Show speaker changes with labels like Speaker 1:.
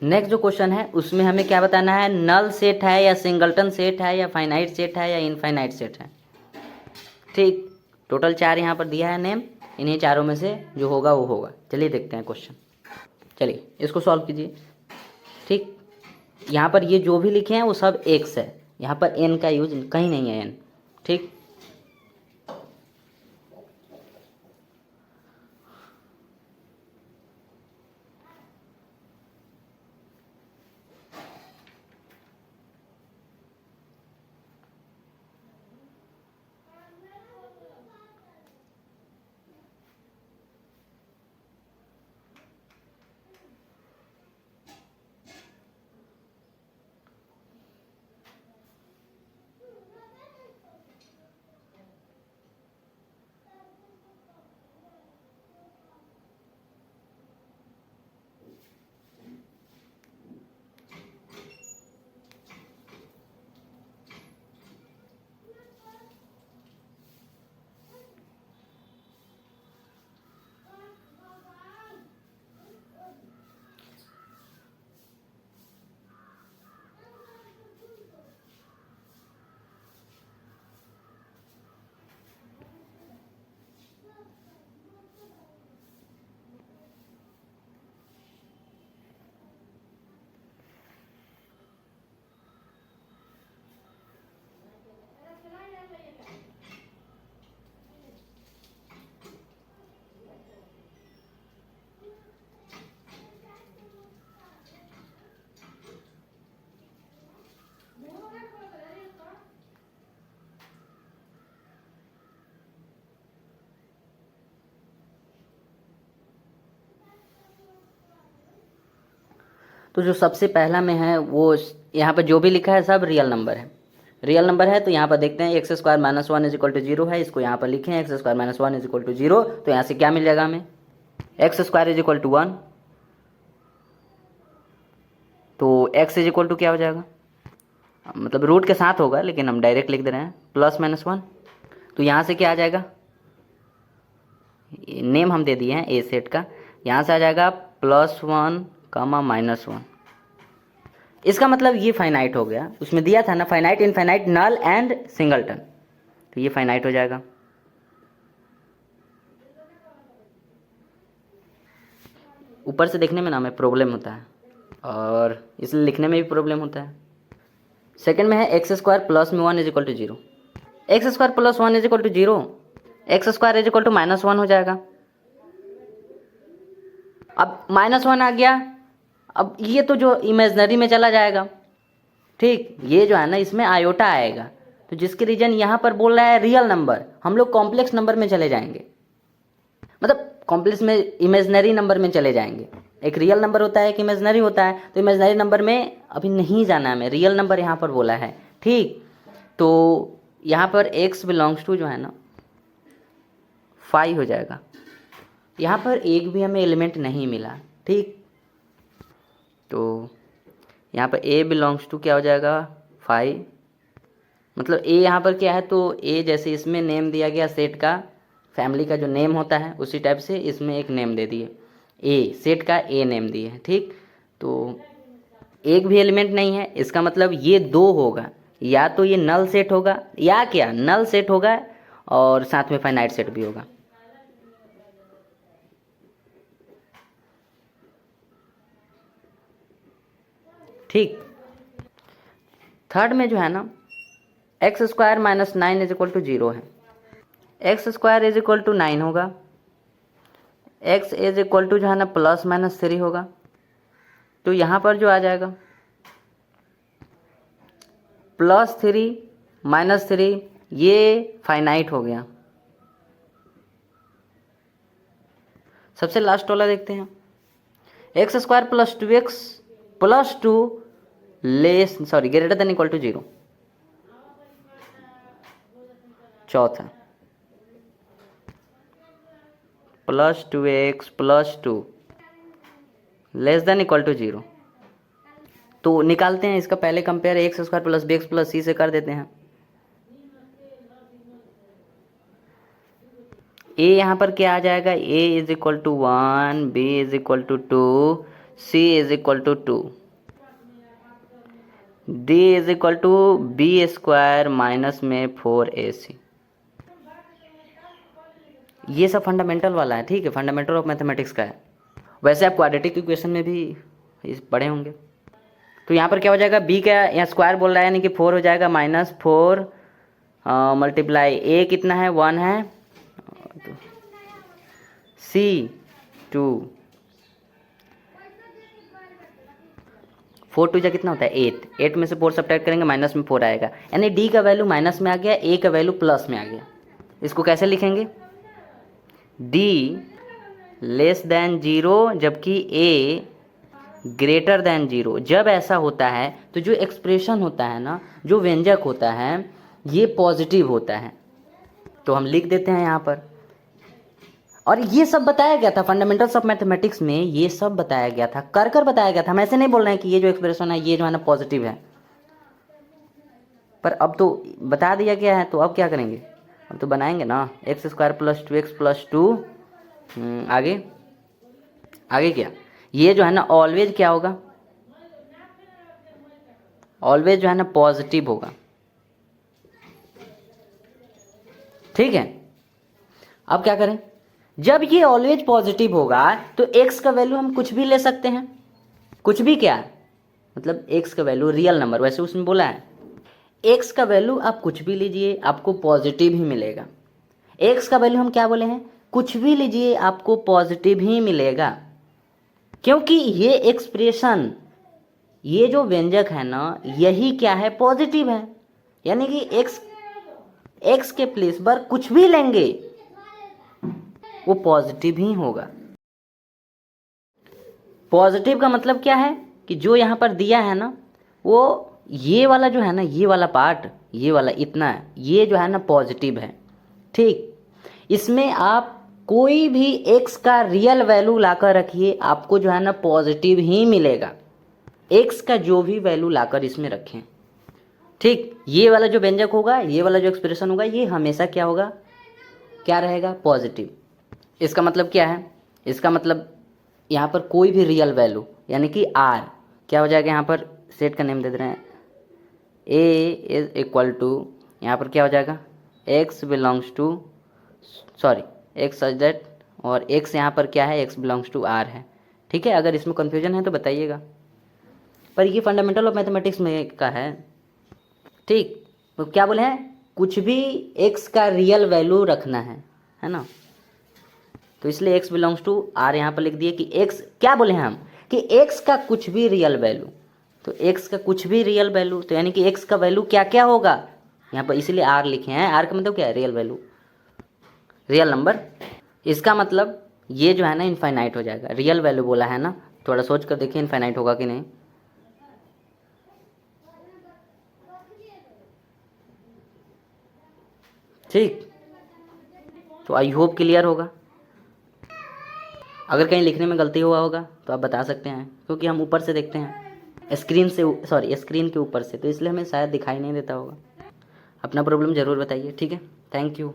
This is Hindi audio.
Speaker 1: नेक्स्ट जो क्वेश्चन है उसमें हमें क्या बताना है, नल सेट है या सिंगलटन सेट है या फाइनाइट सेट है या इनफाइनाइट सेट है। ठीक, टोटल 4 यहाँ पर दिया है नेम, इन्हीं चारों में से जो होगा वो होगा। चलिए देखते हैं क्वेश्चन, चलिए इसको सॉल्व कीजिए। ठीक, यहाँ पर ये जो भी लिखे हैं वो सब एक्स है, यहाँ पर एन का यूज कहीं नहीं है एन। ठीक, तो जो सबसे पहला में है वो यहाँ पर जो भी लिखा है सब रियल नंबर है। रियल नंबर है तो यहाँ पर देखते हैं x square minus one is equal to zero है, इसको यहाँ पर लिखें x square minus one is equal to zero, तो यहाँ से क्या मिल जाएगा हमें, x square is equal to one, तो एक्स इज इक्वल टू क्या हो जाएगा, मतलब रूट के साथ होगा लेकिन हम डायरेक्ट लिख दे रहे हैं प्लस माइनस वन, तो यहाँ से क्या आ जाएगा, नेम हम दे दिए हैं ए सेट का, यहाँ से आ जाएगा plus one comma minus one. इसका मतलब ये फाइनाइट हो गया, उसमें दिया था ना finite infinite null and singleton, तो ये फाइनाइट हो जाएगा। ऊपर से देखने में ना हमें प्रॉब्लम होता है और इसलिए लिखने में भी प्रॉब्लम होता है। सेकंड में है एक्स स्क्वायर प्लस में one is equal to zero, x square plus one is equal to zero, x square is equal to minus one हो जाएगा। अब माइनस वन आ गया, अब ये तो जो इमेजनरी में चला जाएगा, ठीक, ये जो है ना इसमें आयोटा आएगा, तो जिसके रीजन यहाँ पर बोल रहा है रियल नंबर, हम लोग कॉम्प्लेक्स नंबर में चले जाएंगे, मतलब कॉम्प्लेक्स में इमेजनरी नंबर में चले जाएंगे। एक रियल नंबर होता है एक इमेजनरी होता है, तो इमेजनरी नंबर में अभी नहीं जाना है, हमें रियल नंबर यहाँ पर बोला है। ठीक, तो यहाँ पर x बिलोंग्स टू जो है ना 5 हो जाएगा, यहाँ पर एक भी हमें एलिमेंट नहीं मिला। ठीक, तो यहाँ पर a बिलोंग्स टू क्या हो जाएगा 5, मतलब a यहाँ पर क्या है, तो a जैसे इसमें नेम दिया गया सेट का, फैमिली का जो नेम होता है उसी टाइप से इसमें एक नेम दे दिए, a सेट का a नेम दिए है। ठीक, तो एक भी एलिमेंट नहीं है, इसका मतलब ये दो होगा, या तो ये नल सेट होगा या क्या नल सेट होगा और साथ में फाइनाइट सेट भी होगा। ठीक, थर्ड में जो है ना x square minus nine is equal to zero है, x square is equal to 9 होगा, एक्स इज इक्वल टू जो है ना प्लस माइनस 3 होगा, तो यहाँ पर जो आ जाएगा प्लस 3 माइनस 3, ये फाइनाइट हो गया। सबसे लास्ट वाला देखते हैं, x square plus two x plus two less sorry greater than equal to zero. चौथा plus two x plus two less than equal to zero. तो निकालते हैं इसका, पहले compare x square plus b x plus c से कर देते हैं। ए यहाँ पर क्या आ जाएगा, a is equal to 1, b is equal to 2, C is equal to 2, D is equal to b square minus में 4AC। ये सब फंडामेंटल वाला है, ठीक है, फंडामेंटल ऑफ मैथमेटिक्स का है। वैसे आप क्वाड्रेटिक इक्वेशन में भी पढ़े होंगे। तो यहाँ पर क्या हो जाएगा, बी का यहाँ स्क्वायर बोल रहा है, यानी कि 4 हो जाएगा, -4 मल्टीप्लाई ए कितना है 1 है, C 2, 4 2 जा कितना होता है 8, 8 में से 4 सब्ट्रैक्ट करेंगे माइनस में 4 आएगा, यानी डी का वैल्यू माइनस में आ गया, ए का वैल्यू प्लस में आ गया। इसको कैसे लिखेंगे, डी लेस देन 0 जबकि ए ग्रेटर देन 0। जब ऐसा होता है तो जो एक्सप्रेशन होता है ना, जो व्यंजक होता है, ये पॉजिटिव होता है। तो हम लिख देते हैं यहाँ पर। और ये सब बताया गया था फंडामेंटल्स ऑफ मैथमेटिक्स में, ये सब बताया गया था, कर बताया गया था। हम ऐसे नहीं बोल रहे हैं कि ये जो एक्सप्रेशन है ये जो है ना पॉजिटिव है, पर अब तो बता दिया गया है, तो अब क्या करेंगे, अब तो बनाएंगे ना, x² + 2x + 2। आगे आगे क्या, ये जो है ना ऑलवेज क्या होगा, ऑलवेज जो है ना पॉजिटिव होगा, ठीक है। अब क्या करें, जब ये ऑलवेज पॉजिटिव होगा तो x का वैल्यू हम कुछ भी ले सकते हैं। कुछ भी क्या, मतलब x का वैल्यू रियल नंबर, वैसे उसमें बोला है x का वैल्यू आप कुछ भी लीजिए आपको पॉजिटिव ही मिलेगा। x का वैल्यू हम क्या बोले हैं, कुछ भी लीजिए आपको पॉजिटिव ही मिलेगा, क्योंकि ये एक्सप्रेशन, ये जो व्यंजक है ना, यही क्या है, पॉजिटिव है। यानी कि x के प्लेस पर कुछ भी लेंगे वो पॉजिटिव ही होगा। पॉजिटिव का मतलब क्या है कि जो यहाँ पर दिया है ना, वो ये वाला जो है ना, ये वाला पार्ट, ये वाला इतना है, ये जो है ना पॉजिटिव है, ठीक। इसमें आप कोई भी x का रियल वैल्यू लाकर रखिए, आपको जो है ना पॉजिटिव ही मिलेगा। x का जो भी वैल्यू लाकर इसमें रखें, ठीक। ये वाला जो व्यंजक होगा, ये वाला जो एक्सप्रेशन होगा, ये हमेशा क्या होगा, क्या रहेगा, पॉजिटिव। इसका मतलब क्या है, इसका मतलब यहाँ पर कोई भी रियल वैल्यू, यानी कि r क्या हो जाएगा, यहाँ पर सेट का नेम दे रहे हैं, a इज इक्वल टू, यहाँ पर क्या हो जाएगा, x belongs to, sorry x such that, और x यहाँ पर क्या है, x बिलोंग्स टू r है, ठीक है। अगर इसमें कन्फ्यूजन है तो बताइएगा, पर ये फंडामेंटल ऑफ मैथमेटिक्स में का है, ठीक। तो क्या बोले हैं, कुछ भी x का रियल वैल्यू रखना है ना, तो इसलिए x बिलोंग्स टू r यहाँ पर लिख दिए कि x क्या बोले हैं हम, कि x का कुछ भी रियल वैल्यू, तो x का कुछ भी रियल वैल्यू, तो यानी कि x का वैल्यू क्या क्या होगा यहाँ पर, इसलिए r लिखे हैं। r का मतलब क्या है, रियल वैल्यू, रियल नंबर। इसका मतलब ये जो है ना इनफाइनाइट हो जाएगा, रियल वैल्यू बोला है ना, थोड़ा सोच कर देखिए इनफाइनाइट होगा कि नहीं। ठीक, तो आई होप क्लियर होगा। अगर कहीं लिखने में गलती हुआ होगा तो आप बता सकते हैं, क्योंकि हम ऊपर से देखते हैं, स्क्रीन से, सॉरी स्क्रीन के ऊपर से, तो इसलिए हमें शायद दिखाई नहीं देता होगा। अपना प्रॉब्लम ज़रूर बताइए, ठीक है। Thank you.